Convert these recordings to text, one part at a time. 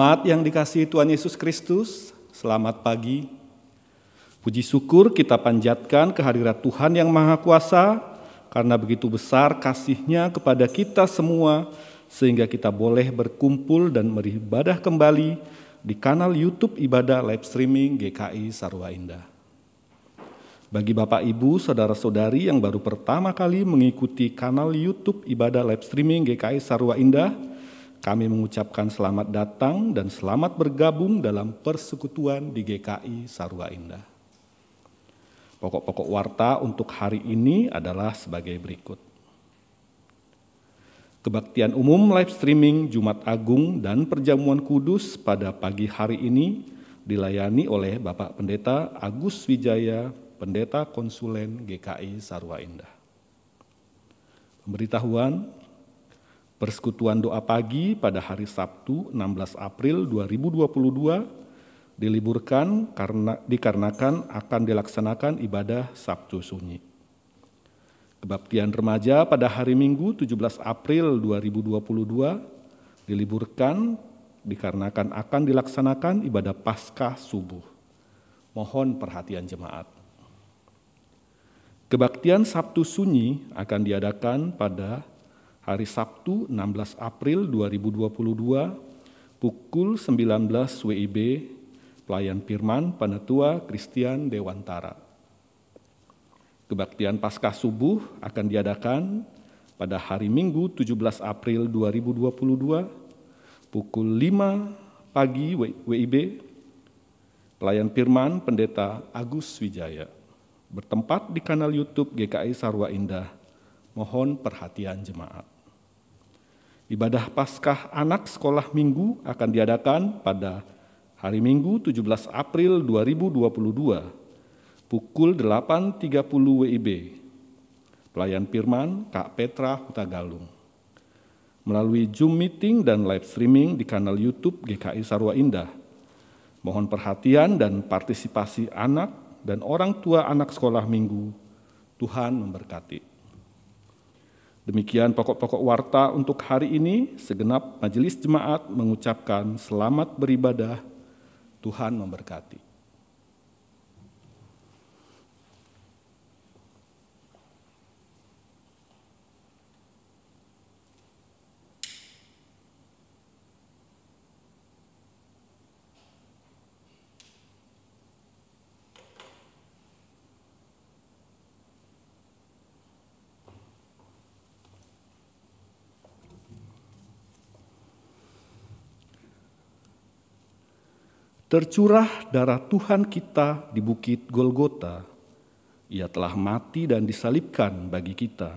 Jemaat yang dikasihi Tuhan Yesus Kristus, selamat pagi. Puji syukur kita panjatkan kehadirat Tuhan yang Maha Kuasa, karena begitu besar kasih-Nya kepada kita semua, sehingga kita boleh berkumpul dan beribadah kembali di kanal YouTube Ibadah Live Streaming GKI Sarwa Indah. Bagi Bapak Ibu, Saudara-saudari yang baru pertama kali mengikuti kanal YouTube Ibadah Live Streaming GKI Sarwa Indah, kami mengucapkan selamat datang dan selamat bergabung dalam persekutuan di GKI Sarwa Indah. Pokok-pokok warta untuk hari ini adalah sebagai berikut. Kebaktian umum live streaming Jumat Agung dan Perjamuan Kudus pada pagi hari ini dilayani oleh Bapak Pendeta Agus Wijaya, Pendeta Konsulen GKI Sarwa Indah. Pemberitahuan, persekutuan doa pagi pada hari Sabtu 16 April 2022 diliburkan dikarenakan akan dilaksanakan ibadah Sabtu Sunyi. Kebaktian remaja pada hari Minggu 17 April 2022 diliburkan dikarenakan akan dilaksanakan ibadah Paskah subuh. Mohon perhatian jemaat. Kebaktian Sabtu Sunyi akan diadakan pada hari Sabtu 16 April 2022 pukul 19 WIB, pelayan firman Penetua Kristian Dewantara. Kebaktian Paskah Subuh akan diadakan pada hari Minggu 17 April 2022 pukul 5 pagi WIB, pelayan firman Pendeta Agus Wijaya, bertempat di kanal YouTube GKI Sarwa Indah. Mohon perhatian jemaat. Ibadah Paskah Anak Sekolah Minggu akan diadakan pada hari Minggu 17 April 2022 pukul 8.30 WIB. Pelayan firman Kak Petra Hutagalung. Melalui Zoom meeting dan live streaming di kanal YouTube GKI Sarwa Indah. Mohon perhatian dan partisipasi anak dan orang tua anak sekolah minggu. Tuhan memberkati. Demikian pokok-pokok warta untuk hari ini. Segenap majelis jemaat mengucapkan selamat beribadah. Tuhan memberkati. Tercurah darah Tuhan kita di bukit Golgota. Ia telah mati dan disalibkan bagi kita.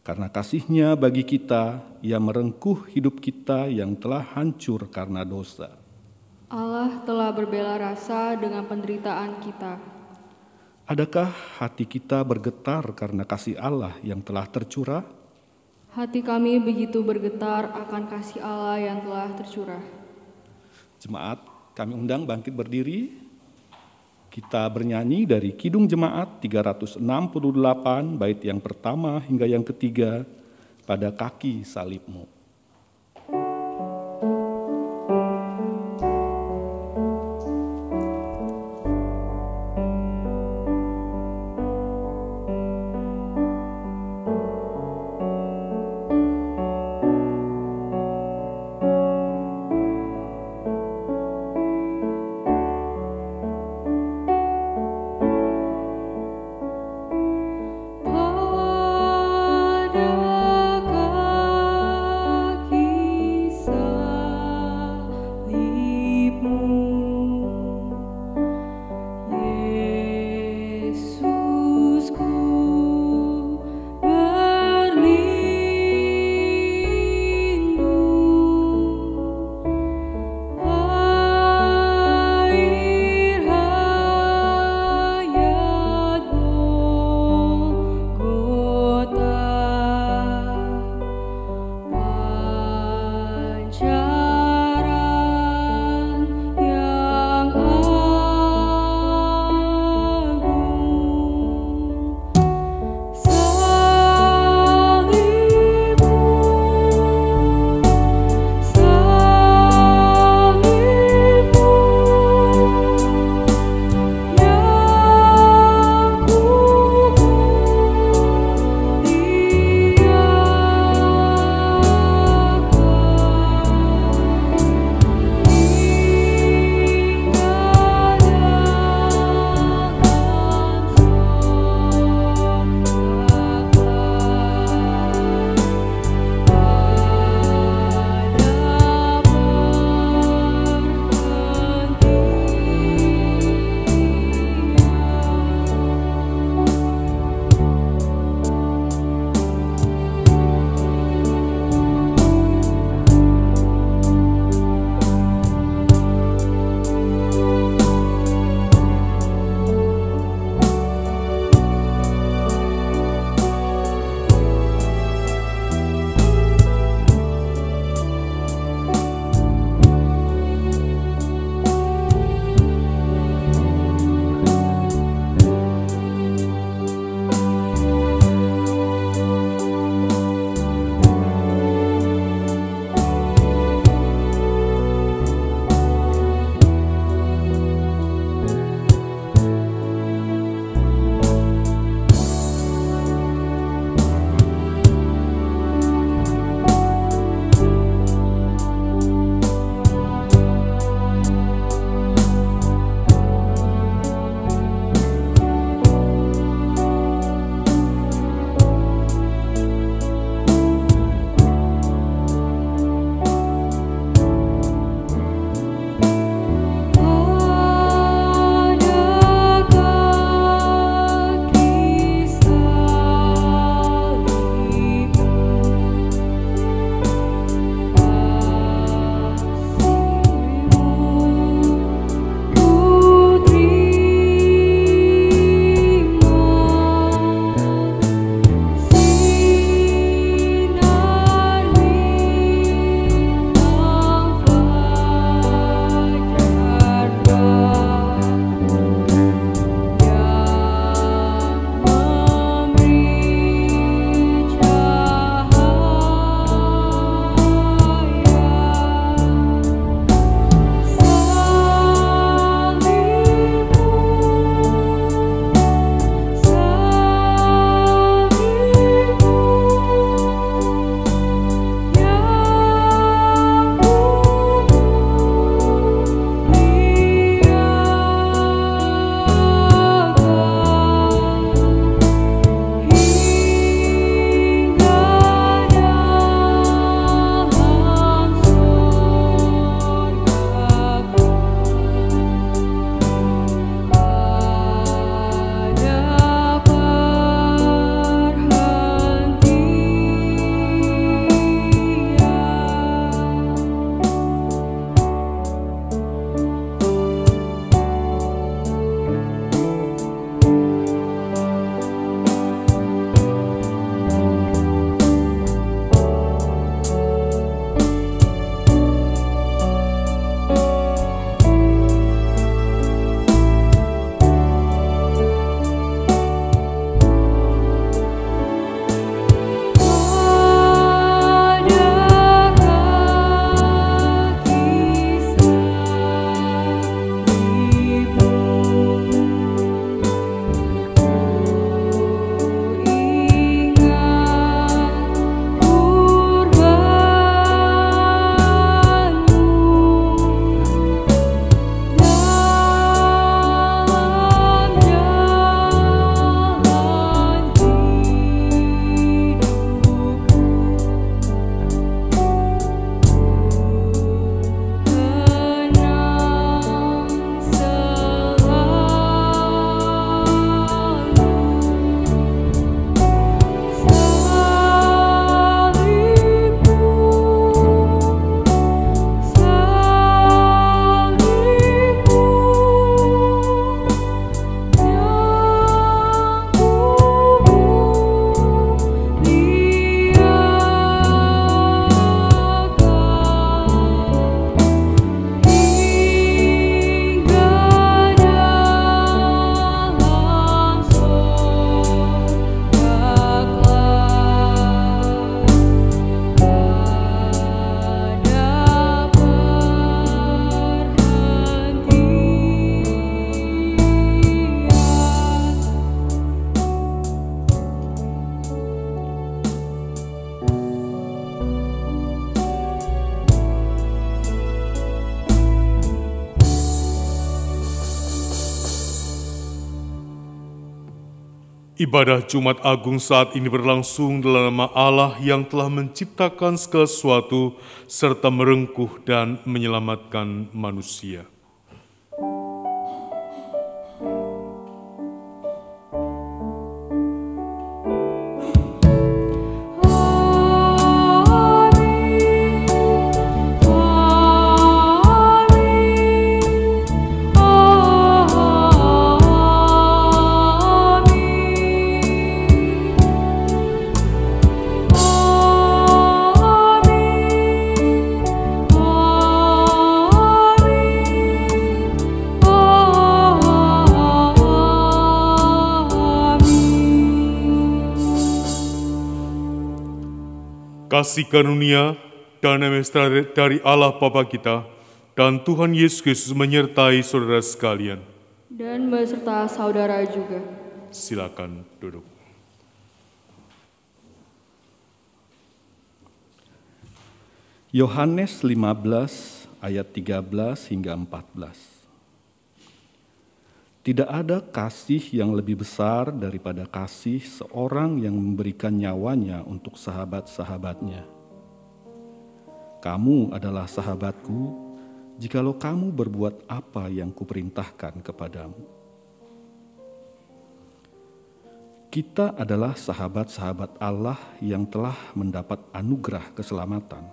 Karena kasih-Nya bagi kita, Ia merengkuh hidup kita yang telah hancur karena dosa. Allah telah berbela rasa dengan penderitaan kita. Adakah hati kita bergetar karena kasih Allah yang telah tercurah? Hati kami begitu bergetar akan kasih Allah yang telah tercurah. Jemaat, kami undang bangkit berdiri. Kita bernyanyi dari Kidung Jemaat 368 bait yang pertama hingga yang ketiga, pada kaki salib-Mu. Pada Ibadah Jumat Agung saat ini berlangsung dalam nama Allah yang telah menciptakan segala sesuatu serta merengkuh dan menyelamatkan manusia. Kasih karunia dan mesra dari Allah Bapa kita dan Tuhan Yesus Kristus menyertai saudara sekalian. Dan beserta saudara juga. Silakan duduk. Yohanes 15 ayat 13 hingga 14. Tidak ada kasih yang lebih besar daripada kasih seorang yang memberikan nyawanya untuk sahabat-sahabatnya. Kamu adalah sahabatku, jikalau kamu berbuat apa yang kuperintahkan kepadamu. Kita adalah sahabat-sahabat Allah yang telah mendapat anugerah keselamatan.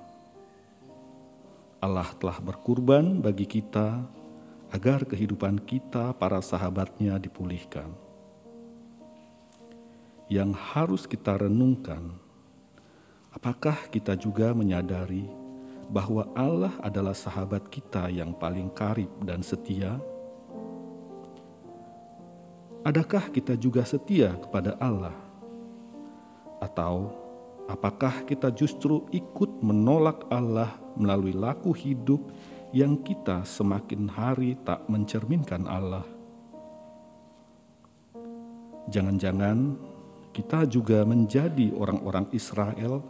Allah telah berkurban bagi kita, agar kehidupan kita para sahabatnya dipulihkan. Yang harus kita renungkan, apakah kita juga menyadari bahwa Allah adalah sahabat kita yang paling karib dan setia? Adakah kita juga setia kepada Allah? Atau apakah kita justru ikut menolak Allah melalui laku hidup yang kita semakin hari tak mencerminkan Allah? Jangan-jangan kita juga menjadi orang-orang Israel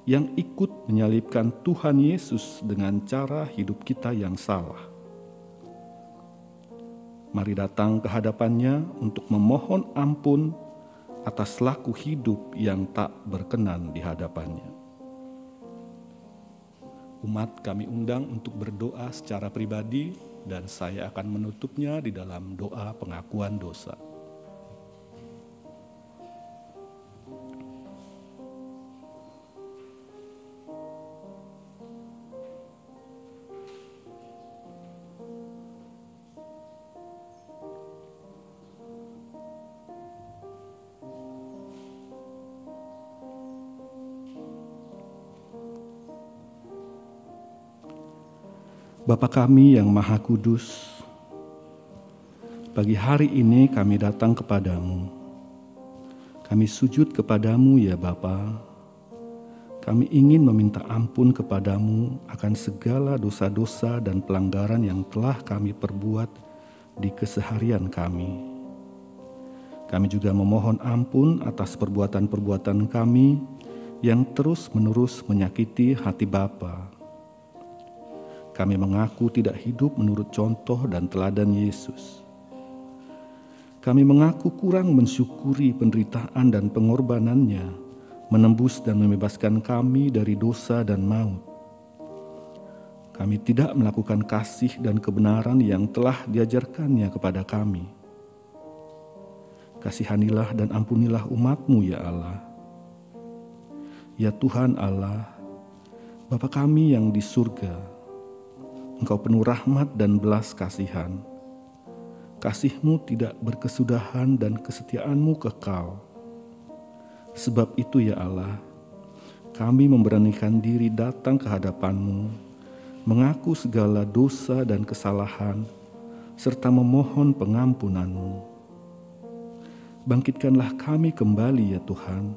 yang ikut menyalibkan Tuhan Yesus dengan cara hidup kita yang salah. Mari datang ke hadapannya untuk memohon ampun atas laku hidup yang tak berkenan di hadapannya. Umat kami undang untuk berdoa secara pribadi dan saya akan menutupnya di dalam doa pengakuan dosa. Bapa kami yang Maha Kudus, pagi hari ini kami datang kepadamu. Kami sujud kepadamu ya Bapa. Kami ingin meminta ampun kepadamu akan segala dosa-dosa dan pelanggaran yang telah kami perbuat di keseharian kami. Kami juga memohon ampun atas perbuatan-perbuatan kami yang terus-menerus menyakiti hati Bapa. Kami mengaku tidak hidup menurut contoh dan teladan Yesus. Kami mengaku kurang mensyukuri penderitaan dan pengorbanannya, menembus dan membebaskan kami dari dosa dan maut. Kami tidak melakukan kasih dan kebenaran yang telah diajarkannya kepada kami. Kasihanilah dan ampunilah umat-Mu ya Allah. Ya Tuhan Allah, Bapa kami yang di surga, Engkau penuh rahmat dan belas kasihan. Kasih-Mu tidak berkesudahan dan kesetiaan-Mu kekal. Sebab itu ya Allah, kami memberanikan diri datang ke hadapan-Mu, mengaku segala dosa dan kesalahan, serta memohon pengampunan-Mu. Bangkitkanlah kami kembali ya Tuhan,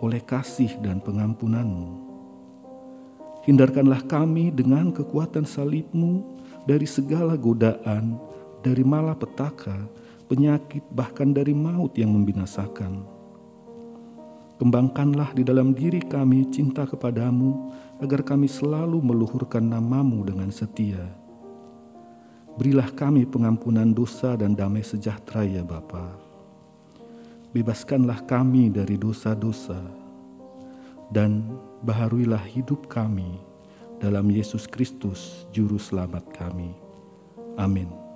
oleh kasih dan pengampunan-Mu. Hindarkanlah kami dengan kekuatan salib-Mu dari segala godaan, dari malapetaka, penyakit, bahkan dari maut yang membinasakan. Kembangkanlah di dalam diri kami cinta kepadamu, agar kami selalu meluhurkan nama-Mu dengan setia. Berilah kami pengampunan dosa dan damai sejahtera ya Bapa. bebaskanlah kami dari dosa-dosa, dan baharuilah hidup kami dalam Yesus Kristus, Juru Selamat kami. Amin.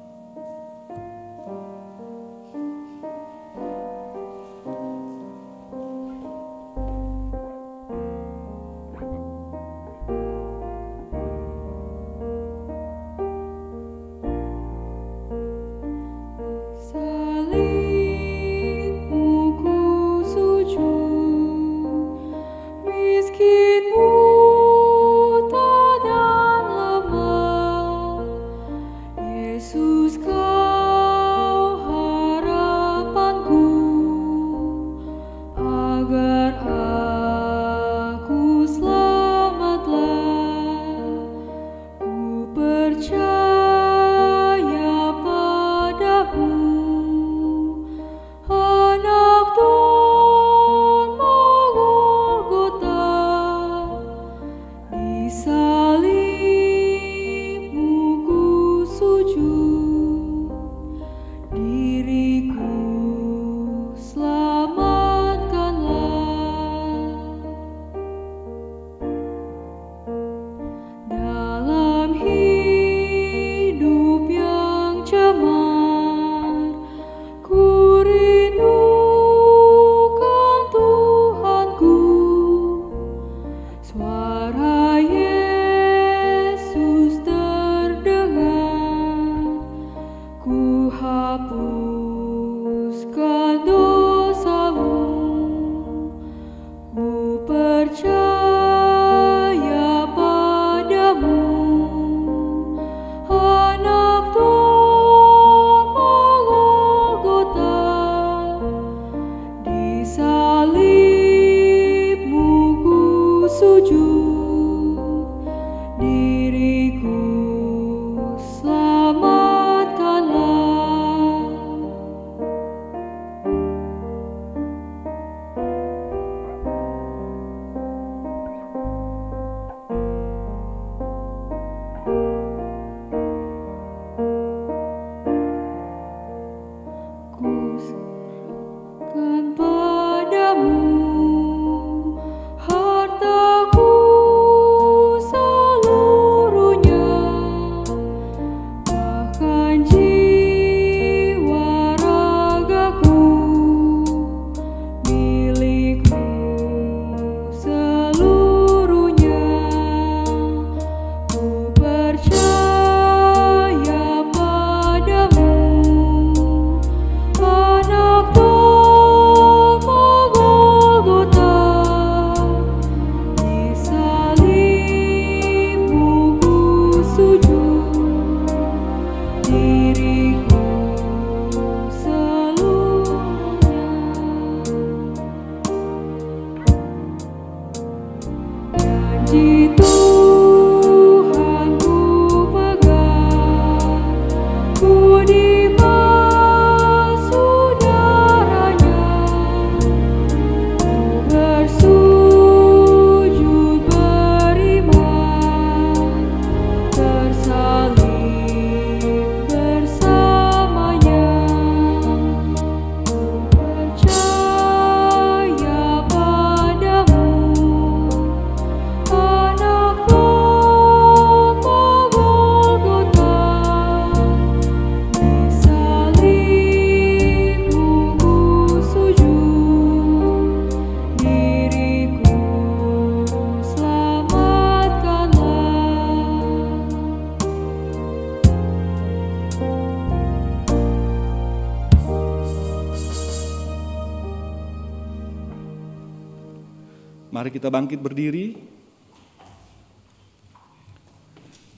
Mari kita bangkit berdiri.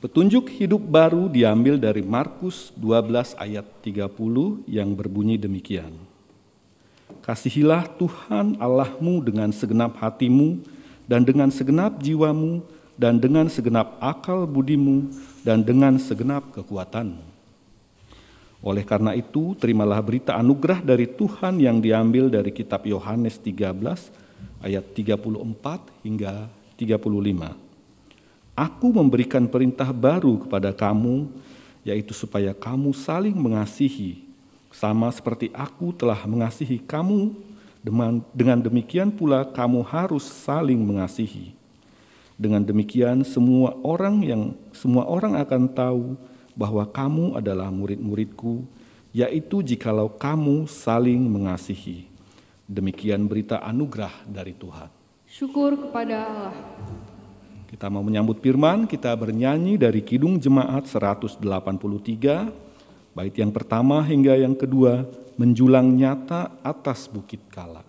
Petunjuk hidup baru diambil dari Markus 12 ayat 30 yang berbunyi demikian. Kasihilah Tuhan Allahmu dengan segenap hatimu dan dengan segenap jiwamu dan dengan segenap akal budimu dan dengan segenap kekuatanmu. Oleh karena itu, terimalah berita anugerah dari Tuhan yang diambil dari kitab Yohanes 13 ayat 34 hingga 35. Aku memberikan perintah baru kepada kamu, yaitu supaya kamu saling mengasihi, sama seperti aku telah mengasihi kamu, dengan demikian pula kamu harus saling mengasihi. Dengan demikian semua orang akan tahu bahwa kamu adalah murid-muridku, yaitu jikalau kamu saling mengasihi. Demikian berita anugerah dari Tuhan. Syukur kepada Allah. Kita mau menyambut firman, kita bernyanyi dari Kidung Jemaat 183, bait yang pertama hingga yang kedua, menjulang nyata atas bukit Kala.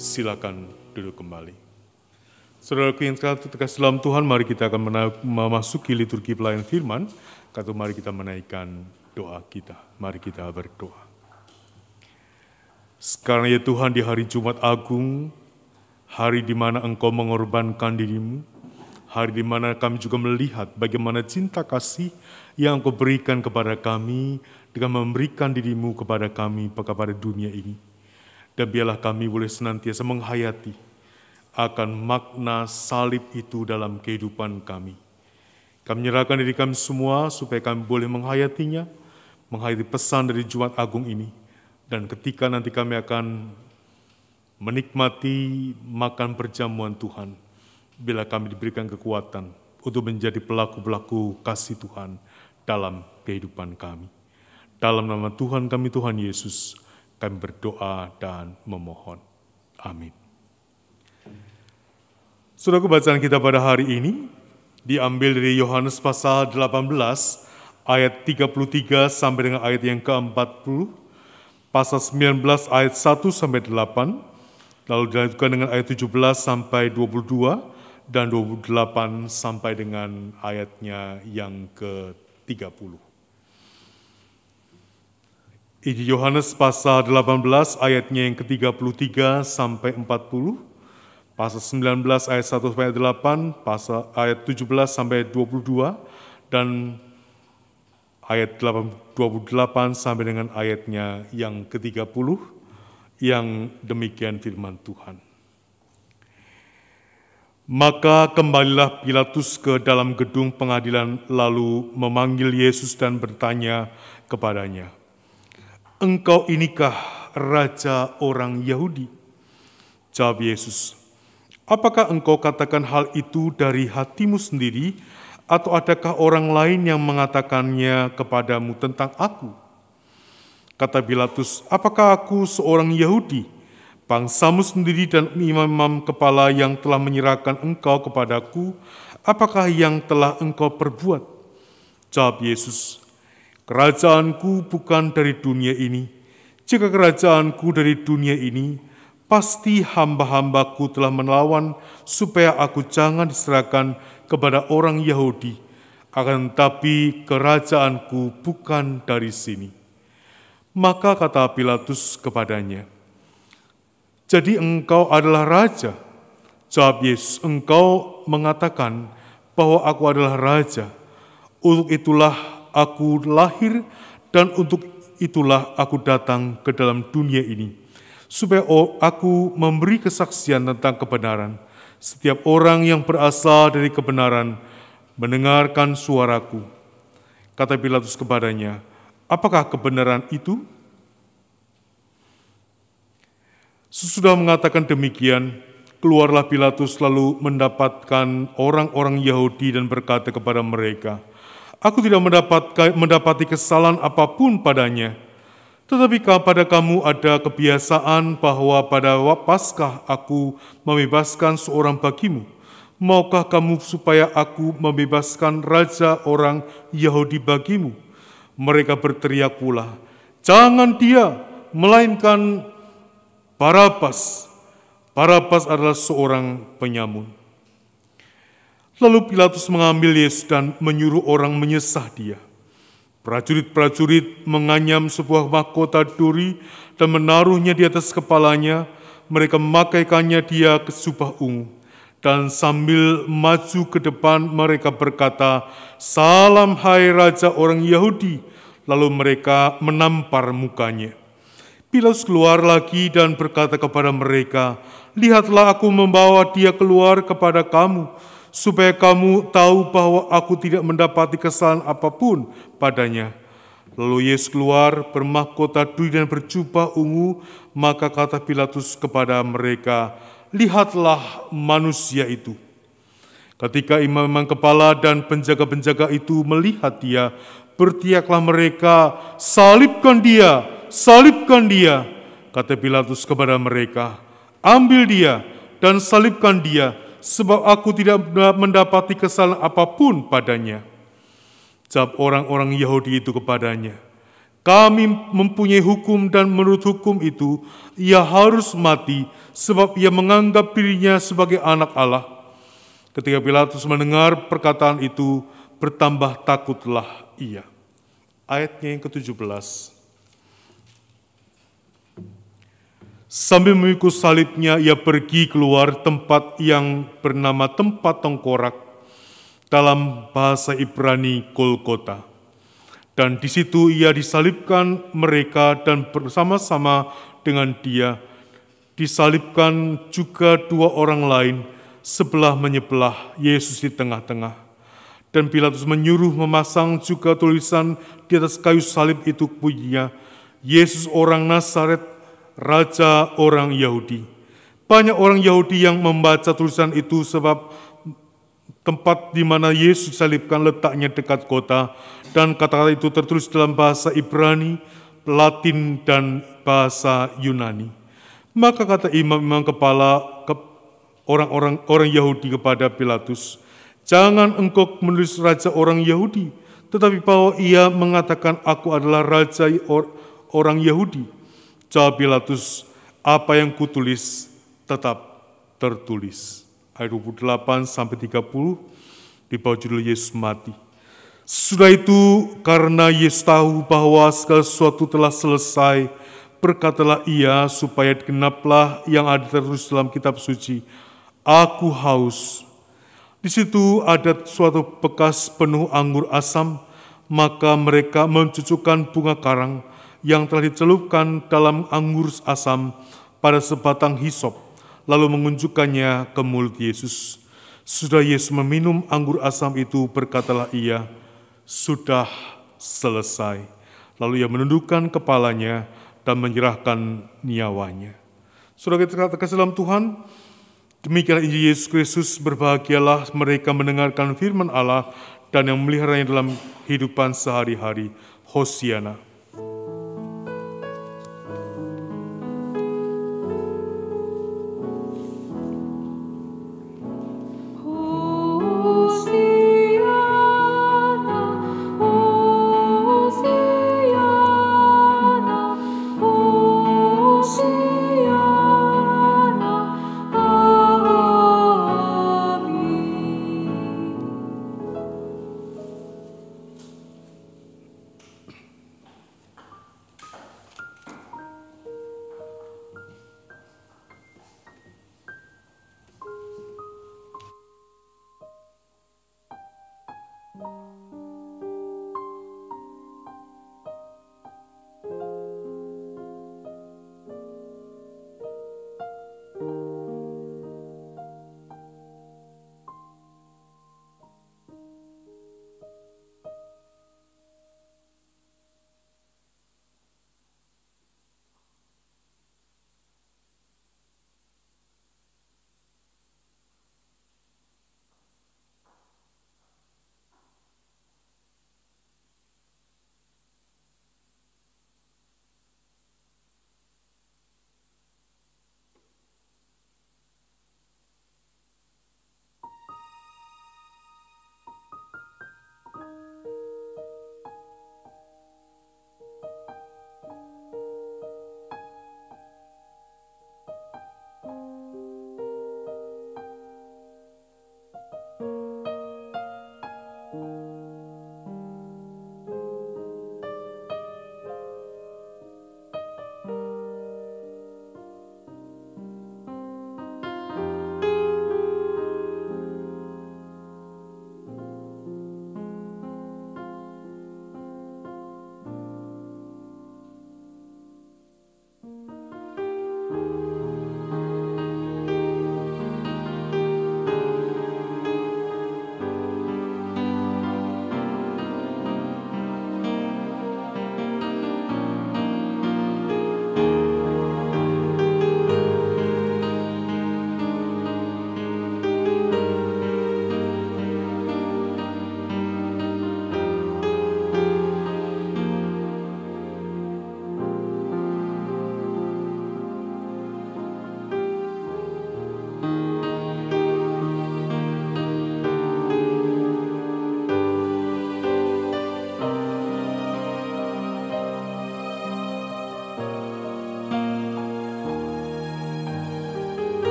Silakan duduk kembali. Saudaraku yang terkasih dalam Tuhan, mari kita akan memasuki liturgi pelayan firman. Kata mari kita menaikkan doa kita. Mari kita berdoa. Sekarang ya Tuhan, di hari Jumat Agung, hari di mana Engkau mengorbankan dirimu, hari di mana kami juga melihat bagaimana cinta kasih yang Engkau berikan kepada kami dengan memberikan dirimu kepada kami, kepada dunia ini. Dan biarlah kami boleh senantiasa menghayati akan makna salib itu dalam kehidupan kami. Kami menyerahkan diri kami semua supaya kami boleh menghayatinya, menghayati pesan dari Jumat Agung ini. Dan ketika nanti kami akan menikmati makan perjamuan Tuhan, bila kami diberikan kekuatan untuk menjadi pelaku-pelaku kasih Tuhan dalam kehidupan kami. Dalam nama Tuhan kami, Tuhan Yesus, kami berdoa dan memohon. Amin. Saudara, bacaan kita pada hari ini diambil dari Yohanes pasal 18 ayat 33 sampai dengan ayat yang ke-40, pasal 19 ayat 1 sampai 8, lalu dilanjutkan dengan ayat 17 sampai 22 dan 28 sampai dengan ayatnya yang ke-30. Injil Yohanes pasal 18 ayatnya yang ke-33 sampai 40, pasal 19 ayat 1 sampai 8, pasal ayat 17 sampai 22, dan ayat 28 sampai dengan ayatnya yang ke-30, yang demikian firman Tuhan. Maka kembalilah Pilatus ke dalam gedung pengadilan lalu memanggil Yesus dan bertanya kepadanya, "Engkau inikah raja orang Yahudi?" Jawab Yesus, "Apakah engkau katakan hal itu dari hatimu sendiri, atau adakah orang lain yang mengatakannya kepadamu tentang aku?" Kata Pilatus, "Apakah aku seorang Yahudi? Bangsamu sendiri dan imam-imam kepala yang telah menyerahkan engkau kepadaku, apakah yang telah engkau perbuat?" Jawab Yesus, "Kerajaanku bukan dari dunia ini. Jika kerajaanku dari dunia ini, pasti hamba-hambaku telah melawan supaya aku jangan diserahkan kepada orang Yahudi. Akan tetapi kerajaanku bukan dari sini." Maka kata Pilatus kepadanya, "Jadi engkau adalah raja?" Jawab Yesus, "Engkau mengatakan bahwa aku adalah raja. Untuk itulah aku lahir dan untuk itulah aku datang ke dalam dunia ini, supaya aku memberi kesaksian tentang kebenaran. Setiap orang yang berasal dari kebenaran mendengarkan suaraku." Kata Pilatus kepadanya, "Apakah kebenaran itu?" Sesudah mengatakan demikian, keluarlah Pilatus lalu mendapatkan orang-orang Yahudi dan berkata kepada mereka, "Aku tidak mendapati kesalahan apapun padanya. Tetapi pada kamu ada kebiasaan bahwa pada Paskah aku membebaskan seorang bagimu. Maukah kamu supaya aku membebaskan raja orang Yahudi bagimu?" Mereka berteriak pula, "Jangan dia, melainkan Barabas." Barabas adalah seorang penyamun. Lalu Pilatus mengambil Yesus dan menyuruh orang menyesah dia. Prajurit-prajurit menganyam sebuah mahkota duri dan menaruhnya di atas kepalanya. Mereka memakaikannya dia ke jubah ungu. Dan sambil maju ke depan mereka berkata, "Salam hai raja orang Yahudi." Lalu mereka menampar mukanya. Pilatus keluar lagi dan berkata kepada mereka, "Lihatlah aku membawa dia keluar kepada kamu, supaya kamu tahu bahwa aku tidak mendapati kesalahan apapun padanya." Lalu Yesus keluar bermahkota duri dan berjubah ungu, maka kata Pilatus kepada mereka, "Lihatlah manusia itu." Ketika imam-imam kepala dan penjaga-penjaga itu melihat dia, berteriaklah mereka, "Salibkan dia! Salibkan dia!" Kata Pilatus kepada mereka, "Ambil dia dan salibkan dia, sebab aku tidak mendapati kesalahan apapun padanya." Jawab orang-orang Yahudi itu kepadanya, "Kami mempunyai hukum dan menurut hukum itu, ia harus mati sebab ia menganggap dirinya sebagai anak Allah." Ketika Pilatus mendengar perkataan itu, bertambah takutlah ia. Ayatnya yang ke-17. Sambil memikul salibnya, ia pergi keluar tempat yang bernama tempat tengkorak, dalam bahasa Ibrani Golgota. Dan di situ ia disalibkan mereka dan bersama-sama dengan dia disalibkan juga dua orang lain, sebelah menyebelah Yesus di tengah-tengah. Dan Pilatus menyuruh memasang juga tulisan di atas kayu salib itu bunyinya, "Yesus orang Nazaret, Raja orang Yahudi." Banyak orang Yahudi yang membaca tulisan itu sebab tempat di mana Yesus disalibkan letaknya dekat kota, dan kata-kata itu tertulis dalam bahasa Ibrani, Latin, dan bahasa Yunani. Maka kata imam-imam kepala orang Yahudi kepada Pilatus, "Jangan engkau menulis raja orang Yahudi, tetapi bahwa ia mengatakan aku adalah raja orang Yahudi." Jawab Pilatus, "Apa yang kutulis tetap tertulis." Ayat 28-30 di bawah judul Yesus mati. Sudah itu, karena Yesus tahu bahwa segala sesuatu telah selesai, berkatalah ia supaya genaplah yang ada tertulis dalam kitab suci, "Aku haus." Di situ ada suatu bekas penuh anggur asam, maka mereka mencucukkan bunga karang yang telah dicelupkan dalam anggur asam pada sebatang hisop, lalu mengunjukkannya ke mulut Yesus. Sudah Yesus meminum anggur asam itu, berkatalah ia, "Sudah selesai." Lalu ia menundukkan kepalanya dan menyerahkan nyawanya. Saudara kita kasih dalam Tuhan, demikianlah Injil Yesus Kristus. Berbahagialah mereka mendengarkan firman Allah dan yang meliharanya dalam kehidupan sehari-hari. Hosiana.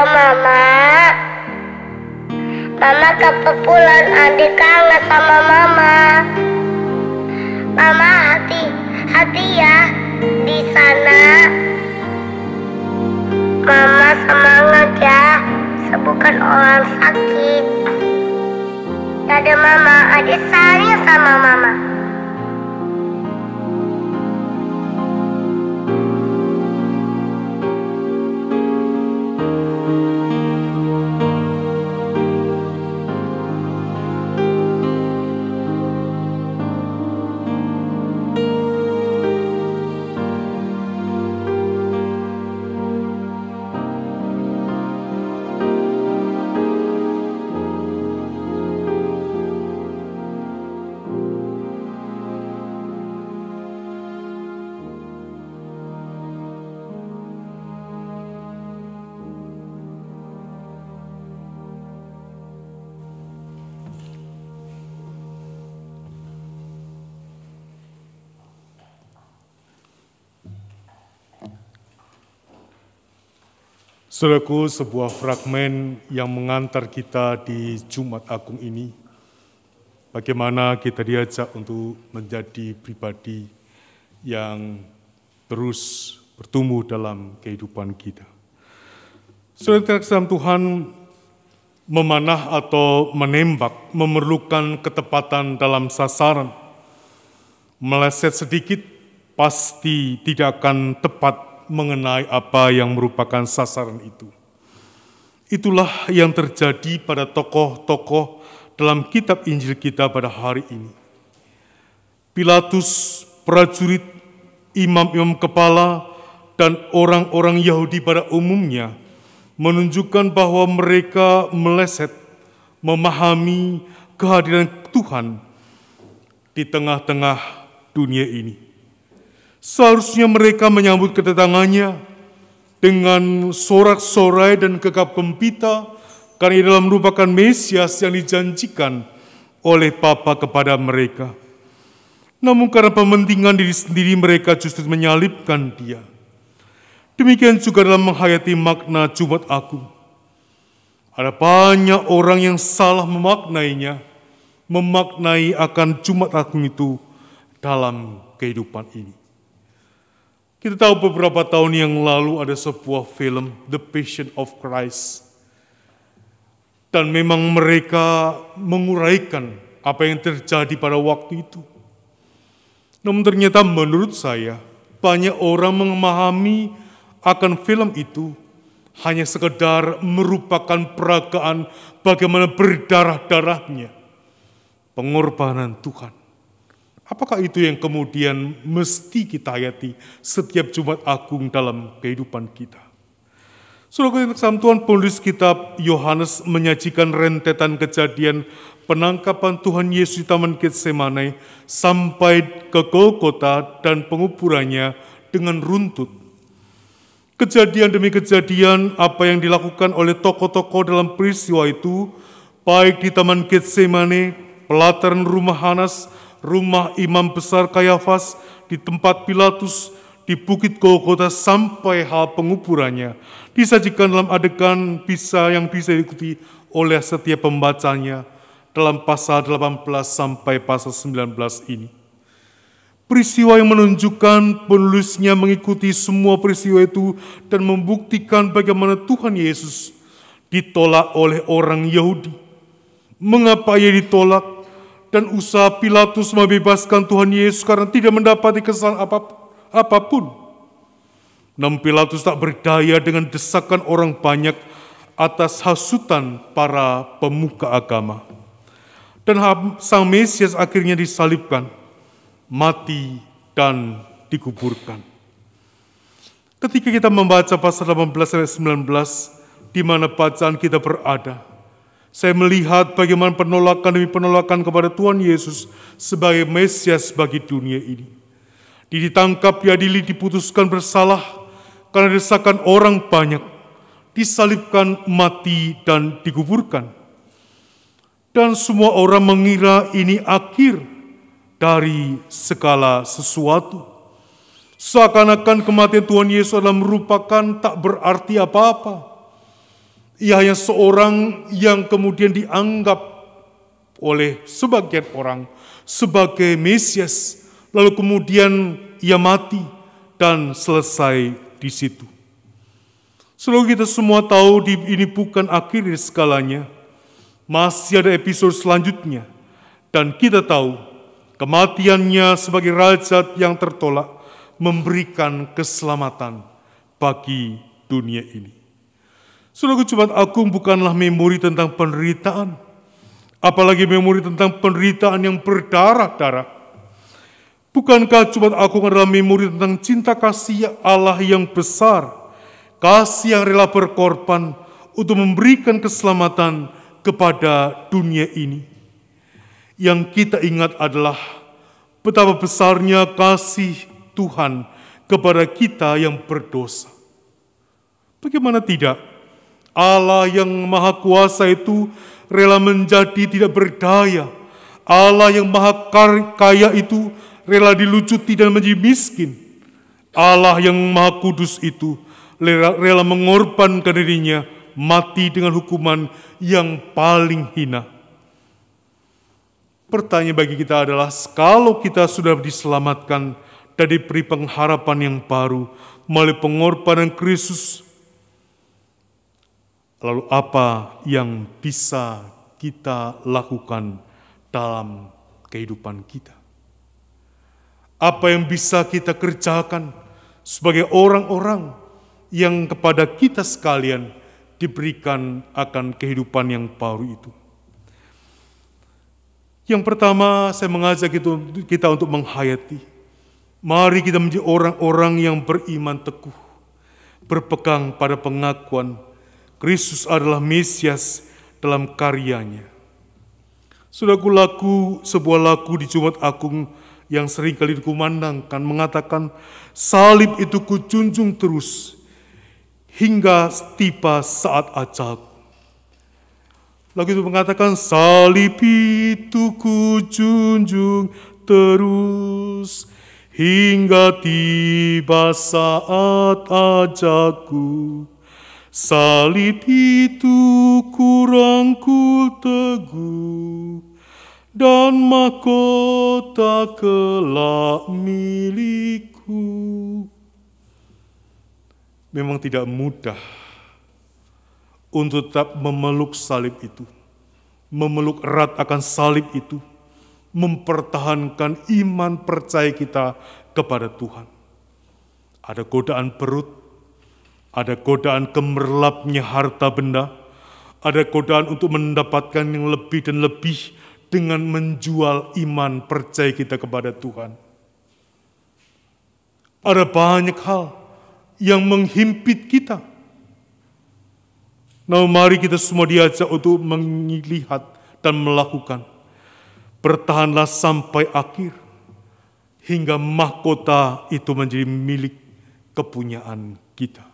Halo Mama. Mama kapan pulang? Adik kangen sama Mama. Mama hati-hati ya di sana. Mama semangat ya, sembuhkan orang sakit. Dadah Mama, adik sayang sama Mama. Saudaraku, sebuah fragmen yang mengantar kita di Jumat Agung ini, bagaimana kita diajak untuk menjadi pribadi yang terus bertumbuh dalam kehidupan kita. Saudara dalam Tuhan, memanah atau menembak memerlukan ketepatan dalam sasaran. Meleset sedikit pasti tidak akan tepat mengenai apa yang merupakan sasaran itu. Itulah yang terjadi pada tokoh-tokoh dalam kitab Injil kita pada hari ini. Pilatus, prajurit, imam-imam kepala, dan orang-orang Yahudi pada umumnya menunjukkan bahwa mereka meleset memahami kehadiran Tuhan di tengah-tengah dunia ini. Seharusnya mereka menyambut kedatangannya dengan sorak-sorai dan gegap gempita, karena ia adalah merupakan Mesias yang dijanjikan oleh Bapa kepada mereka. Namun karena pementingan diri sendiri, mereka justru menyalibkan Dia. Demikian juga dalam menghayati makna Jumat Agung. Ada banyak orang yang salah memaknainya, memaknai akan Jumat Agung itu dalam kehidupan ini. Kita tahu beberapa tahun yang lalu ada sebuah film, The Passion of Christ. Dan memang mereka menguraikan apa yang terjadi pada waktu itu. Namun ternyata menurut saya, banyak orang memahami akan film itu hanya sekedar merupakan peragaan bagaimana berdarah-darahnya pengorbanan Tuhan. Apakah itu yang kemudian mesti kita hayati setiap Jumat Agung dalam kehidupan kita? Saudara dalam Tuhan, penulis kitab Yohanes menyajikan rentetan kejadian penangkapan Tuhan Yesus di Taman Getsemane sampai ke Golgota dan penguburannya dengan runtut. Kejadian demi kejadian apa yang dilakukan oleh tokoh-tokoh dalam peristiwa itu, baik di Taman Getsemane, pelataran rumah Hanas, rumah imam besar Kayafas, di tempat Pilatus, di Bukit Golgota sampai hal penguburannya, disajikan dalam adegan yang bisa diikuti oleh setiap pembacanya dalam pasal 18 sampai pasal 19 ini. Peristiwa yang menunjukkan penulisnya mengikuti semua peristiwa itu dan membuktikan bagaimana Tuhan Yesus ditolak oleh orang Yahudi. Mengapa ia ditolak? Dan usaha Pilatus membebaskan Tuhan Yesus karena tidak mendapati kesalahan apapun. Namun Pilatus tak berdaya dengan desakan orang banyak atas hasutan para pemuka agama. Dan Sang Mesias akhirnya disalibkan, mati, dan dikuburkan. Ketika kita membaca pasal 18-19, di mana bacaan kita berada, saya melihat bagaimana penolakan demi penolakan kepada Tuhan Yesus sebagai Mesias bagi dunia ini. Dia ditangkap, diadili, diputuskan bersalah karena desakan orang banyak, disalibkan, mati, dan dikuburkan. Dan semua orang mengira ini akhir dari segala sesuatu. Seakan-akan kematian Tuhan Yesus adalah merupakan tak berarti apa-apa. Ia hanya seorang yang kemudian dianggap oleh sebagian orang sebagai Mesias, lalu kemudian ia mati dan selesai di situ. Selalu kita semua tahu ini bukan akhir dari segalanya. Masih ada episode selanjutnya. Dan kita tahu kematiannya sebagai raja yang tertolak memberikan keselamatan bagi dunia ini. Saudara, Jumat Agung bukanlah memori tentang penderitaan, apalagi memori tentang penderitaan yang berdarah-darah. Bukankah Jumat Agung adalah memori tentang cinta kasih Allah yang besar, kasih yang rela berkorban untuk memberikan keselamatan kepada dunia ini. Yang kita ingat adalah betapa besarnya kasih Tuhan kepada kita yang berdosa. Bagaimana tidak? Allah yang maha kuasa itu rela menjadi tidak berdaya. Allah yang maha kaya itu rela dilucuti dan menjadi miskin. Allah yang maha kudus itu rela mengorbankan dirinya mati dengan hukuman yang paling hina. Pertanyaan bagi kita adalah, kalau kita sudah diselamatkan dan diberi pengharapan yang baru melalui pengorbanan Kristus, lalu apa yang bisa kita lakukan dalam kehidupan kita? Apa yang bisa kita kerjakan sebagai orang-orang yang kepada kita sekalian diberikan akan kehidupan yang baru itu? Yang pertama, saya mengajak kita untuk menghayati. Mari kita menjadi orang-orang yang beriman teguh, berpegang pada pengakuan Kristus adalah Mesias dalam karyanya. Saudaraku, sebuah lagu di Jumat Agung yang sering kali dikumandangkan mengatakan, salib itu kujunjung terus hingga tiba saat ajalku. Lagu itu mengatakan, salib itu kujunjung terus hingga tiba saat ajalku. Salib itu kurangkul teguh dan mahkota kelak milikku. Memang tidak mudah untuk tetap memeluk salib itu, memeluk erat akan salib itu, mempertahankan iman percaya kita kepada Tuhan. Ada godaan perut, ada godaan gemerlapnya harta benda, ada godaan untuk mendapatkan yang lebih dan lebih dengan menjual iman percaya kita kepada Tuhan. Ada banyak hal yang menghimpit kita. Nah, mari kita semua diajak untuk melihat dan melakukan. Bertahanlah sampai akhir, hingga mahkota itu menjadi milik kepunyaan kita.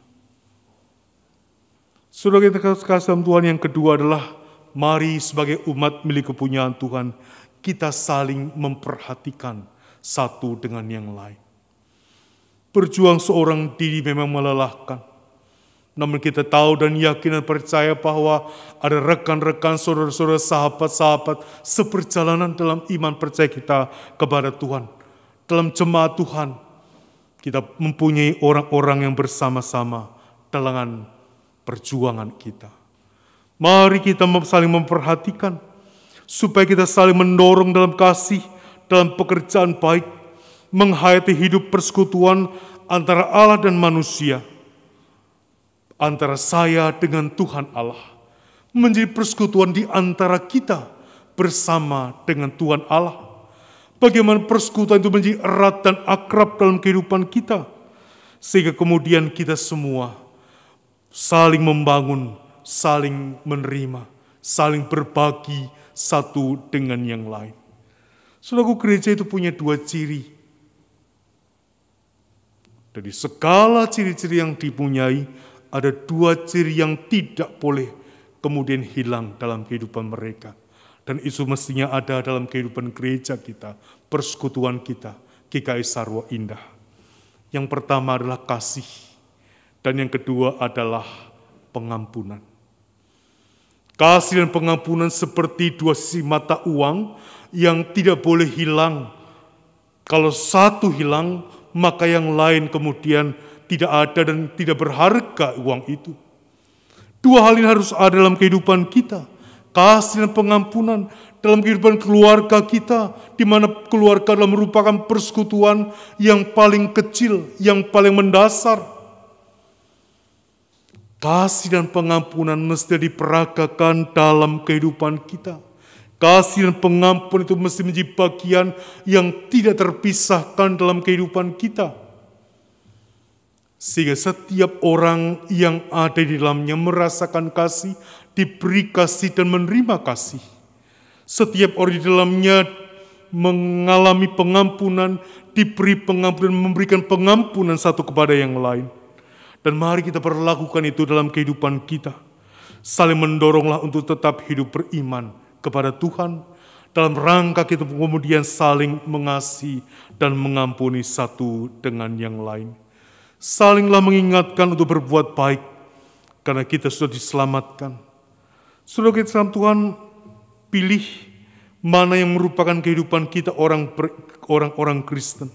Saudara kita kasih dalam Tuhan, yang kedua adalah mari sebagai umat milik kepunyaan Tuhan, kita saling memperhatikan satu dengan yang lain. Berjuang seorang diri memang melelahkan. Namun kita tahu dan yakin dan percaya bahwa ada rekan-rekan, saudara-saudara, sahabat-sahabat seperjalanan dalam iman percaya kita kepada Tuhan. Dalam jemaat Tuhan, kita mempunyai orang-orang yang bersama-sama dalam perjuangan kita. Mari kita saling memperhatikan, supaya kita saling mendorong dalam kasih, dalam pekerjaan baik, menghayati hidup persekutuan antara Allah dan manusia, antara saya dengan Tuhan Allah, menjadi persekutuan di antara kita bersama dengan Tuhan Allah. Bagaimana persekutuan itu menjadi erat dan akrab dalam kehidupan kita, sehingga kemudian kita semua saling membangun, saling menerima, saling berbagi satu dengan yang lain. Saudaraku, gereja itu punya dua ciri. Dari segala ciri-ciri yang dipunyai, ada dua ciri yang tidak boleh kemudian hilang dalam kehidupan mereka. Dan itu mestinya ada dalam kehidupan gereja kita, persekutuan kita, GKI Sarwa Indah. Yang pertama adalah kasih, dan yang kedua adalah pengampunan. Kasih dan pengampunan seperti dua sisi mata uang yang tidak boleh hilang. Kalau satu hilang, maka yang lain kemudian tidak ada dan tidak berharga uang itu. Dua hal ini harus ada dalam kehidupan kita. Kasih dan pengampunan dalam kehidupan keluarga kita, di mana keluarga adalah merupakan persekutuan yang paling kecil, yang paling mendasar. Kasih dan pengampunan mesti diperagakan dalam kehidupan kita. Kasih dan pengampunan itu mesti menjadi bagian yang tidak terpisahkan dalam kehidupan kita. Sehingga setiap orang yang ada di dalamnya merasakan kasih, diberi kasih dan menerima kasih. Setiap orang di dalamnya mengalami pengampunan, diberi pengampunan, memberikan pengampunan satu kepada yang lain. Dan mari kita perlakukan itu dalam kehidupan kita. Saling mendoronglah untuk tetap hidup beriman kepada Tuhan. Dalam rangka kita kemudian saling mengasihi dan mengampuni satu dengan yang lain. Salinglah mengingatkan untuk berbuat baik, karena kita sudah diselamatkan. Saudara kita dalam Tuhan, pilih mana yang merupakan kehidupan kita orang-orang Kristen.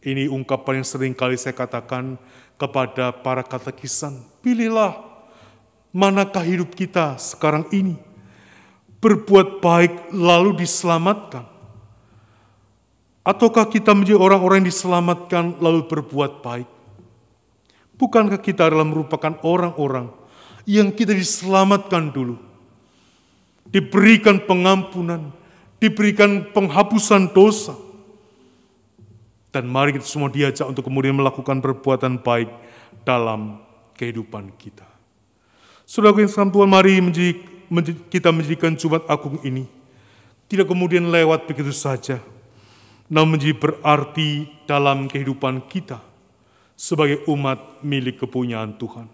Ini ungkapan yang sering kali saya katakan kepada para katekisan. Pilihlah manakah hidup kita sekarang ini. Berbuat baik lalu diselamatkan. Ataukah kita menjadi orang-orang yang diselamatkan lalu berbuat baik? Bukankah kita adalah merupakan orang-orang yang kita diselamatkan dulu? Diberikan pengampunan, diberikan penghapusan dosa. Dan mari kita semua diajak untuk kemudian melakukan perbuatan baik dalam kehidupan kita. Saudara yang Tuhan, mari kita menjadikan Jumat Agung ini tidak kemudian lewat begitu saja, namun menjadi berarti dalam kehidupan kita sebagai umat milik kepunyaan Tuhan.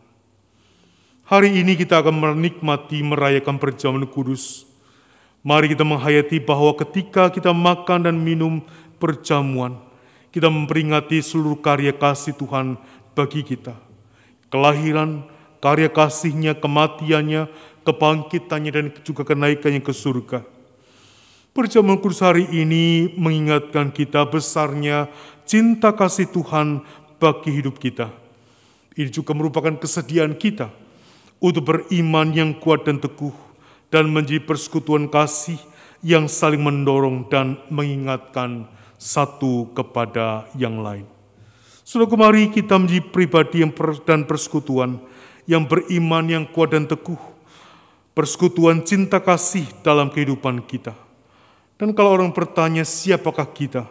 Hari ini kita akan menikmati merayakan perjamuan kudus. Mari kita menghayati bahwa ketika kita makan dan minum perjamuan, kita memperingati seluruh karya kasih Tuhan bagi kita. Kelahiran, karya kasih-Nya, kematiannya, kebangkitannya, dan juga kenaikannya ke surga. Perjamuan kudus hari ini mengingatkan kita besarnya cinta kasih Tuhan bagi hidup kita. Ini juga merupakan kesediaan kita untuk beriman yang kuat dan teguh dan menjadi persekutuan kasih yang saling mendorong dan mengingatkan satu kepada yang lain. Saudara, mari kita menjadi pribadi dan persekutuan yang beriman yang kuat dan teguh. Persekutuan cinta kasih dalam kehidupan kita. Dan kalau orang bertanya siapakah kita?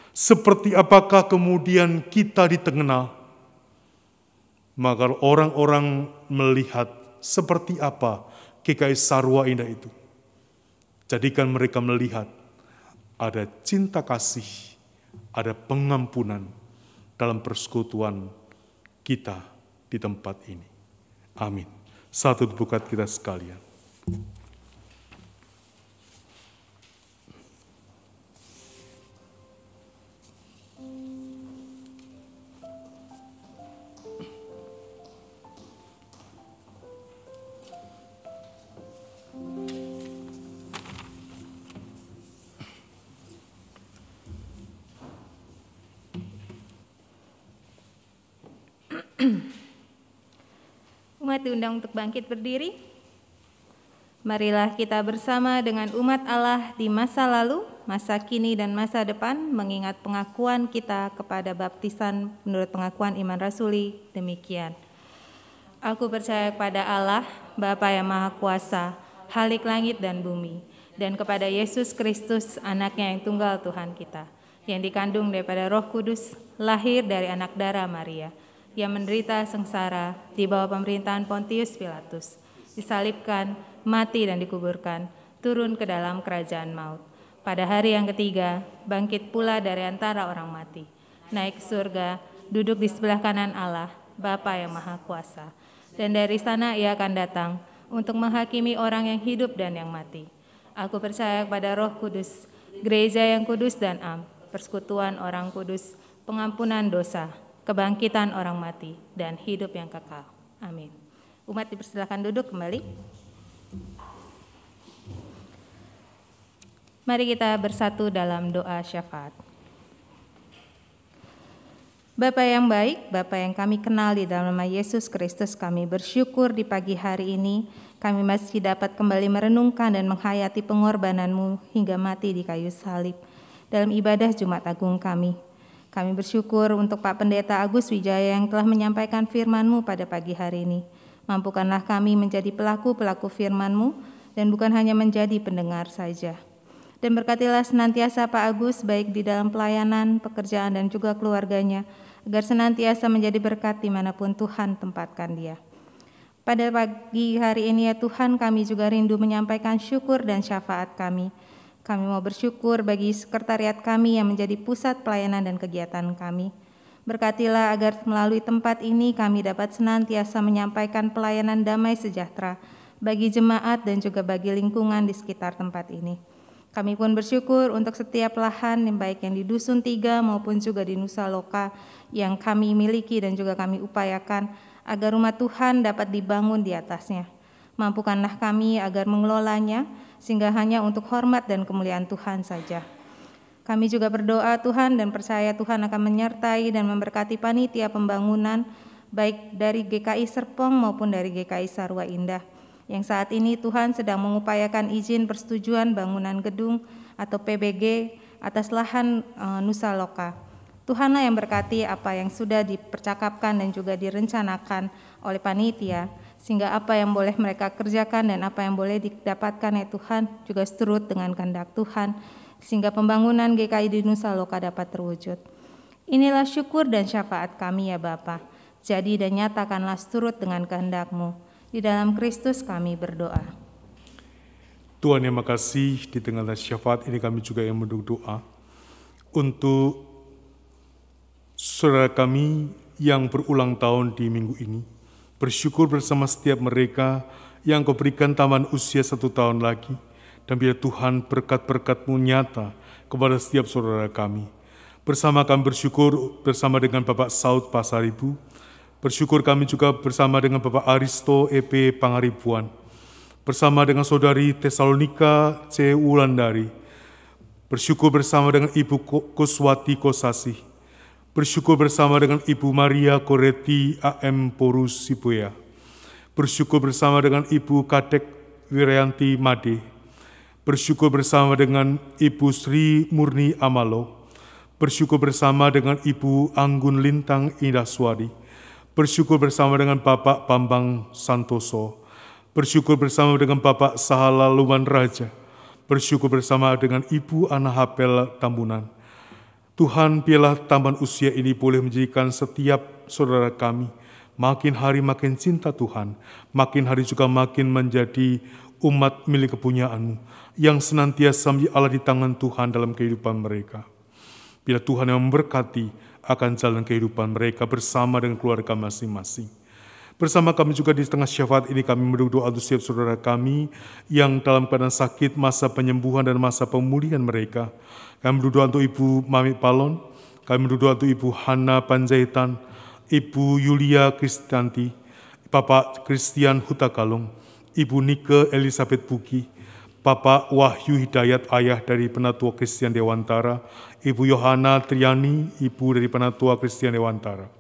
Seperti apakah kemudian kita ditengenal? Maka orang-orang melihat seperti apa GKI Sarwa Indah itu. Jadikan mereka melihat ada cinta kasih, ada pengampunan dalam persekutuan kita di tempat ini. Amin. Satu bukat kita sekalian. Umat diundang untuk bangkit berdiri. Marilah kita bersama dengan umat Allah di masa lalu, masa kini, dan masa depan mengingat pengakuan kita kepada baptisan menurut pengakuan iman rasuli demikian. Aku percaya kepada Allah, Bapa yang Maha Kuasa, Khalik langit dan bumi, dan kepada Yesus Kristus, anaknya yang tunggal Tuhan kita, yang dikandung daripada Roh Kudus, lahir dari anak darah Maria, yang menderita sengsara di bawah pemerintahan Pontius Pilatus, disalibkan, mati dan dikuburkan, turun ke dalam kerajaan maut. Pada hari yang ketiga, bangkit pula dari antara orang mati, naik ke surga, duduk di sebelah kanan Allah, Bapa yang Maha Kuasa. Dan dari sana Ia akan datang untuk menghakimi orang yang hidup dan yang mati. Aku percaya kepada Roh Kudus, gereja yang kudus dan am, persekutuan orang kudus, pengampunan dosa, kebangkitan orang mati, dan hidup yang kekal. Amin. Umat dipersilakan duduk kembali. Mari kita bersatu dalam doa syafaat. Bapa yang baik, Bapa yang kami kenal di dalam nama Yesus Kristus, kami bersyukur di pagi hari ini kami masih dapat kembali merenungkan dan menghayati pengorbanan-Mu hingga mati di kayu salib dalam ibadah Jumat Agung kami. Kami bersyukur untuk Pak Pendeta Agus Wijaya yang telah menyampaikan firman-Mu pada pagi hari ini. Mampukanlah kami menjadi pelaku-pelaku firman-Mu dan bukan hanya menjadi pendengar saja. Dan berkatilah senantiasa Pak Agus baik di dalam pelayanan, pekerjaan dan juga keluarganya, agar senantiasa menjadi berkat dimanapun Tuhan tempatkan dia. Pada pagi hari ini ya Tuhan, kami juga rindu menyampaikan syukur dan syafaat kami. Kami mau bersyukur bagi sekretariat kami yang menjadi pusat pelayanan dan kegiatan kami. Berkatilah agar melalui tempat ini kami dapat senantiasa menyampaikan pelayanan damai sejahtera bagi jemaat dan juga bagi lingkungan di sekitar tempat ini. Kami pun bersyukur untuk setiap lahan yang baik yang di Dusun 3 maupun juga di Nusa Loka yang kami miliki dan juga kami upayakan agar rumah Tuhan dapat dibangun di atasnya. Mampukanlah kami agar mengelolanya sehingga hanya untuk hormat dan kemuliaan Tuhan saja. Kami juga berdoa Tuhan dan percaya Tuhan akan menyertai dan memberkati panitia pembangunan baik dari GKI Serpong maupun dari GKI Sarwa Indah, yang saat ini Tuhan sedang mengupayakan izin persetujuan bangunan gedung atau PBG atas lahan Nusa Loka. Tuhanlah yang berkati apa yang sudah dipercakapkan dan juga direncanakan oleh panitia, sehingga apa yang boleh mereka kerjakan dan apa yang boleh didapatkan ya Tuhan juga seturut dengan kehendak Tuhan, sehingga pembangunan GKI di Nusa Loka dapat terwujud. Inilah syukur dan syafaat kami ya Bapa. Jadi dan nyatakanlah seturut dengan kehendak-Mu. Di dalam Kristus kami berdoa. Tuhan yang makasih, di tengah syafaat ini kami juga yang berdoa untuk saudara kami yang berulang tahun di minggu ini. Bersyukur bersama setiap mereka yang Kau berikan tambahan usia 1 tahun lagi. Dan biar Tuhan berkat-berkat-Mu nyata kepada setiap saudara kami. Bersama kami bersyukur bersama dengan Bapak Saud Pasaribu. Bersyukur kami juga bersama dengan Bapak Aristo EP Pangaribuan, bersama dengan Saudari Tesalonika C. Wulandari, bersyukur bersama dengan Ibu Kuswati Kosasih, bersyukur bersama dengan Ibu Maria Koreti AM Porus Sibuya, bersyukur bersama dengan Ibu Kadek Wirayanti Made, bersyukur bersama dengan Ibu Sri Murni Amalo, bersyukur bersama dengan Ibu Anggun Lintang Indaswari, bersyukur bersama dengan Bapak Bambang Santoso, bersyukur bersama dengan Bapak Sahala Luman Raja, bersyukur bersama dengan Ibu Ana Hapel Tambunan. Tuhan, biarlah tambahan usia ini boleh menjadikan setiap saudara kami makin hari makin cinta Tuhan, makin hari juga makin menjadi umat milik kepunyaan-Mu yang senantiasa menjadi Allah di tangan Tuhan dalam kehidupan mereka. Bila Tuhan yang memberkati akan jalan kehidupan mereka bersama dengan keluarga masing-masing. Bersama kami juga di tengah syafaat ini kami berdoa untuk setiap saudara kami yang dalam keadaan sakit, masa penyembuhan dan masa pemulihan mereka. Kami berdoa untuk Ibu Mami Palon, kami berdoa untuk Ibu Hana Panjaitan, Ibu Yulia Kristanti, Bapak Christian Hutagalung, Ibu Nike Elizabeth Buki, Bapak Wahyu Hidayat, ayah dari Penatua Kristian Dewantara, Ibu Yohana Triani, ibu dari Penatua Kristian Dewantara,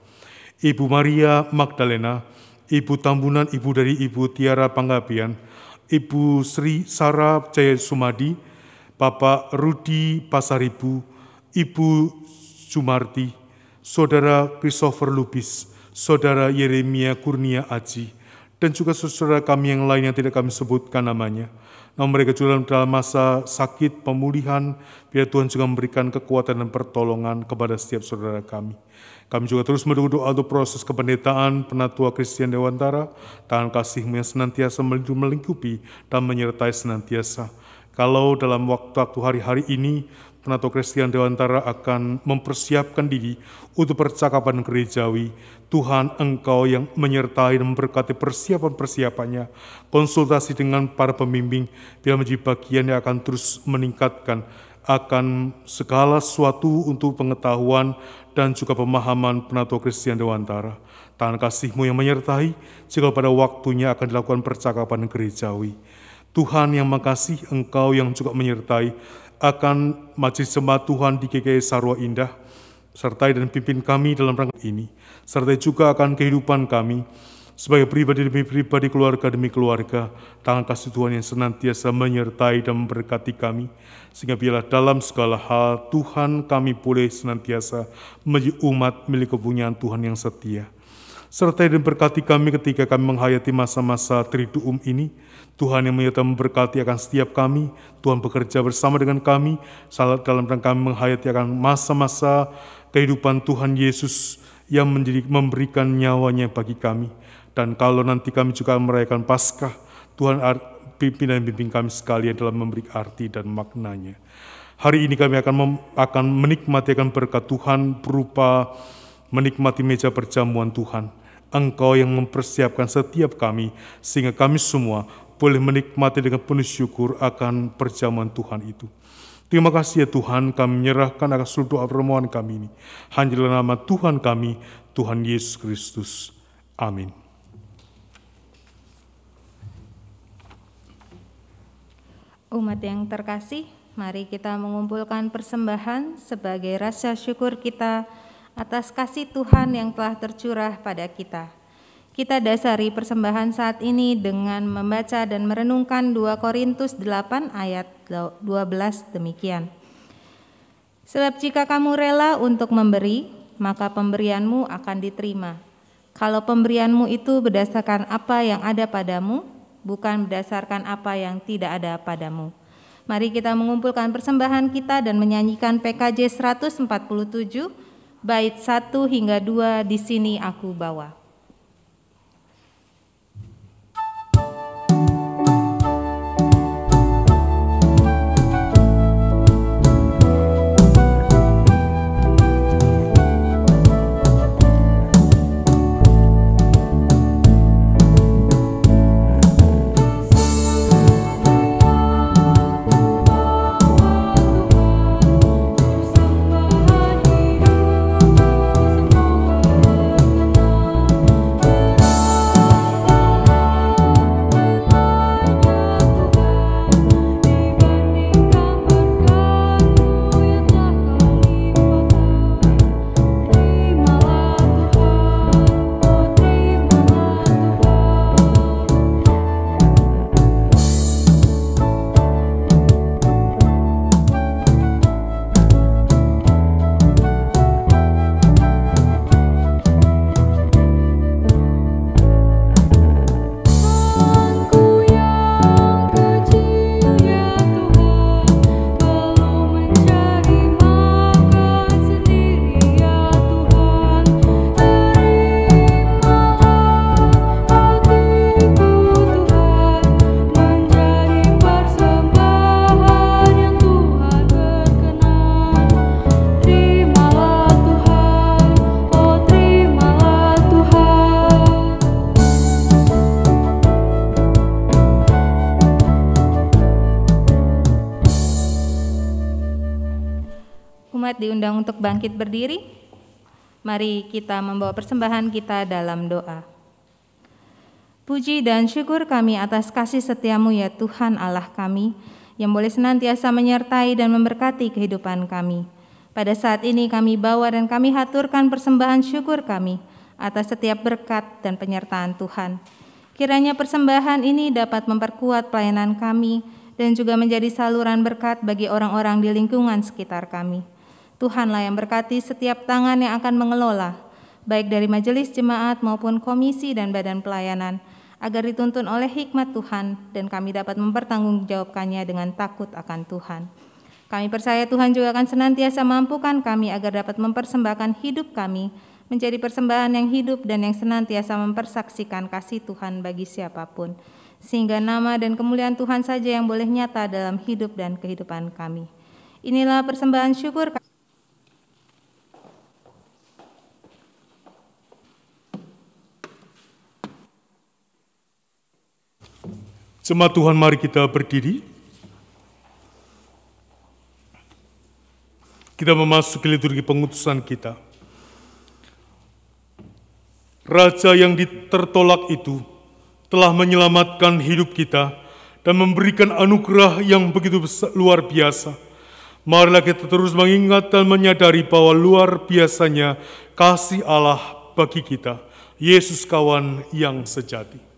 Ibu Maria Magdalena, Ibu Tambunan, ibu dari Ibu Tiara Panggabian, Ibu Sri Sarah Jaya Sumadi, Bapak Rudi Pasaribu, Ibu Sumarti, Saudara Christopher Lubis, Saudara Yeremia Kurnia Aji, dan juga saudara kami yang lain yang tidak kami sebutkan namanya. Namun mereka juga dalam masa sakit, pemulihan, biar Tuhan juga memberikan kekuatan dan pertolongan kepada setiap saudara kami. Kami juga terus berdoa untuk proses kependetaan Penatua Kristian Dewantara, tangan kasih-Mu yang senantiasa melingkupi dan menyertai senantiasa. Kalau dalam waktu hari-hari ini, Penatua Kristian Dewantara akan mempersiapkan diri untuk percakapan gerejawi, Tuhan, Engkau yang menyertai dan memberkati persiapan-persiapannya, konsultasi dengan para pembimbing, biar menjadi bagian yang akan terus meningkatkan akan segala sesuatu untuk pengetahuan dan juga pemahaman Penatua Kristian Dewantara. Tangan kasih-Mu yang menyertai, jika pada waktunya akan dilakukan percakapan gerejawi. Tuhan yang makasih, Engkau yang juga menyertai, akan majelis jemaat Tuhan di GKI Sarwa Indah, sertai dan pimpin kami dalam rangka ini, sertai juga akan kehidupan kami, sebagai pribadi demi pribadi, keluarga demi keluarga. Tangan kasih Tuhan yang senantiasa menyertai dan memberkati kami, sehingga biarlah dalam segala hal Tuhan kami boleh senantiasa menjadi umat milik kepunyaan Tuhan yang setia. Sertai dan berkati kami ketika kami menghayati masa-masa Triduum ini. Tuhan yang menyertai memberkati akan setiap kami. Tuhan bekerja bersama dengan kami saat dalam rangka kami menghayati akan masa-masa kehidupan Tuhan Yesus yang memberikan nyawanya bagi kami. Dan kalau nanti kami juga merayakan Paskah, Tuhan pimpin dan bimbing kami sekalian dalam memberi arti dan maknanya. Hari ini kami akan menikmati akan berkat Tuhan berupa menikmati meja perjamuan Tuhan. Engkau yang mempersiapkan setiap kami, sehingga kami semua boleh menikmati dengan penuh syukur akan perjamuan Tuhan itu. Terima kasih ya Tuhan, kami menyerahkan akan seluruh doa permohonan kami ini. Hanya dalam nama Tuhan kami, Tuhan Yesus Kristus. Amin. Umat yang terkasih, mari kita mengumpulkan persembahan sebagai rasa syukur kita atas kasih Tuhan yang telah tercurah pada kita. Kita dasari persembahan saat ini dengan membaca dan merenungkan 2 Korintus 8 ayat 12 demikian. Sebab jika kamu rela untuk memberi, maka pemberianmu akan diterima. Kalau pemberianmu itu berdasarkan apa yang ada padamu, bukan berdasarkan apa yang tidak ada padamu. Mari kita mengumpulkan persembahan kita dan menyanyikan PKJ 147, bait 1 hingga 2 di sini aku bawa. Diundang untuk bangkit berdiri. Mari kita membawa persembahan kita dalam doa. Puji dan syukur kami atas kasih setiamu ya Tuhan Allah kami, yang boleh senantiasa menyertai dan memberkati kehidupan kami. Pada saat ini kami bawa dan kami haturkan persembahan syukur kami atas setiap berkat dan penyertaan Tuhan. Kiranya persembahan ini dapat memperkuat pelayanan kami dan juga menjadi saluran berkat bagi orang-orang di lingkungan sekitar kami. Tuhanlah yang berkati setiap tangan yang akan mengelola, baik dari majelis jemaat maupun komisi dan badan pelayanan, agar dituntun oleh hikmat Tuhan dan kami dapat mempertanggungjawabkannya dengan takut akan Tuhan. Kami percaya Tuhan juga akan senantiasa mampukan kami agar dapat mempersembahkan hidup kami menjadi persembahan yang hidup dan yang senantiasa mempersaksikan kasih Tuhan bagi siapapun, sehingga nama dan kemuliaan Tuhan saja yang boleh nyata dalam hidup dan kehidupan kami. Inilah persembahan syukur kami. Jemaat Tuhan, mari kita berdiri. Kita memasuki liturgi pengutusan kita. Raja yang tertolak itu telah menyelamatkan hidup kita dan memberikan anugerah yang begitu luar biasa. Marilah kita terus mengingat dan menyadari bahwa luar biasanya kasih Allah bagi kita, Yesus kawan yang sejati.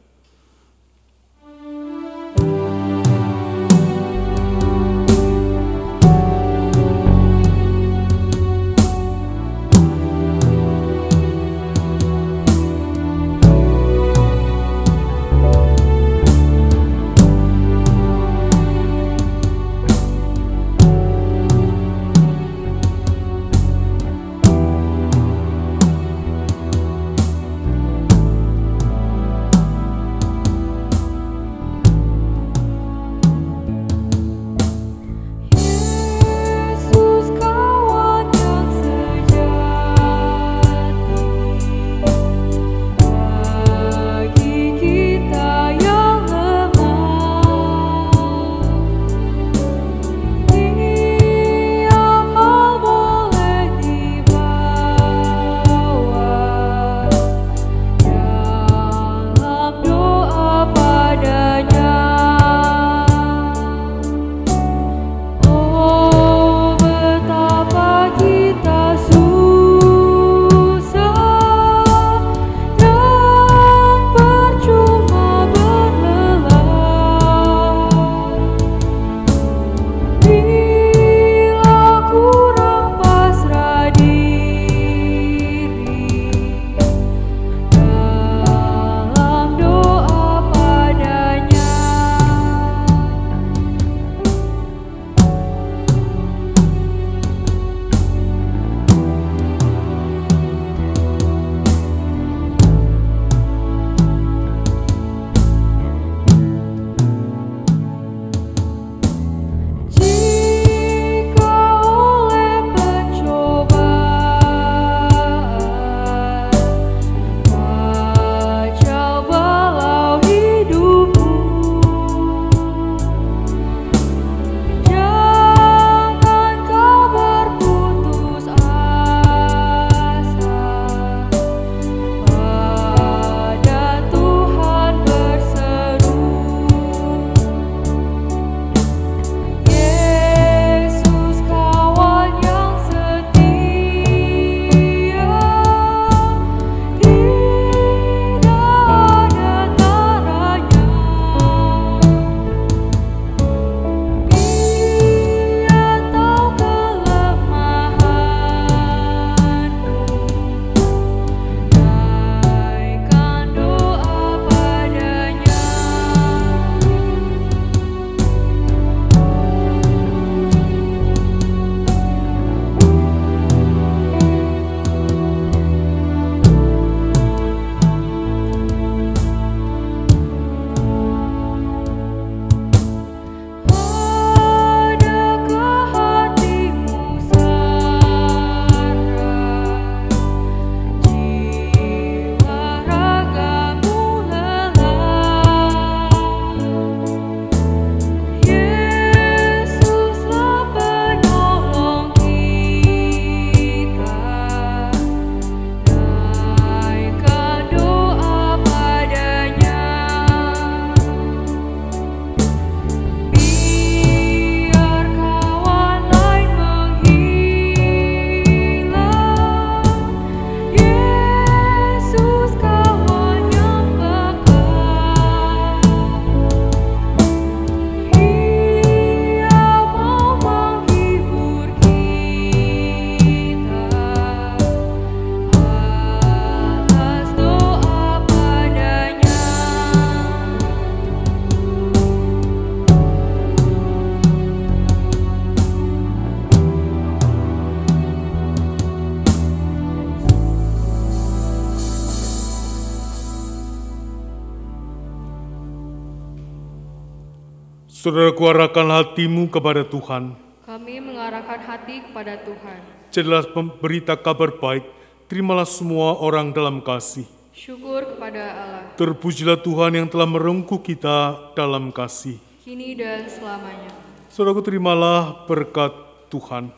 Saudaraku, arahkan hatimu kepada Tuhan. Kami mengarahkan hati kepada Tuhan. Jelas berita kabar baik, terimalah semua orang dalam kasih. Syukur kepada Allah. Terpujilah Tuhan yang telah merengkuh kita dalam kasih. Kini dan selamanya. Saudaraku, terimalah berkat Tuhan.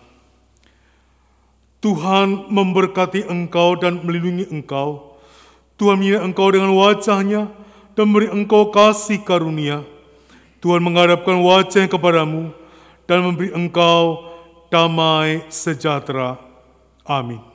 Tuhan memberkati engkau dan melindungi engkau. Tuhan menyinari engkau dengan wajah-Nya dan memberi engkau kasih karunia. Tuhan menghadapkan wajah-Nya kepadamu dan memberi engkau damai sejahtera. Amin.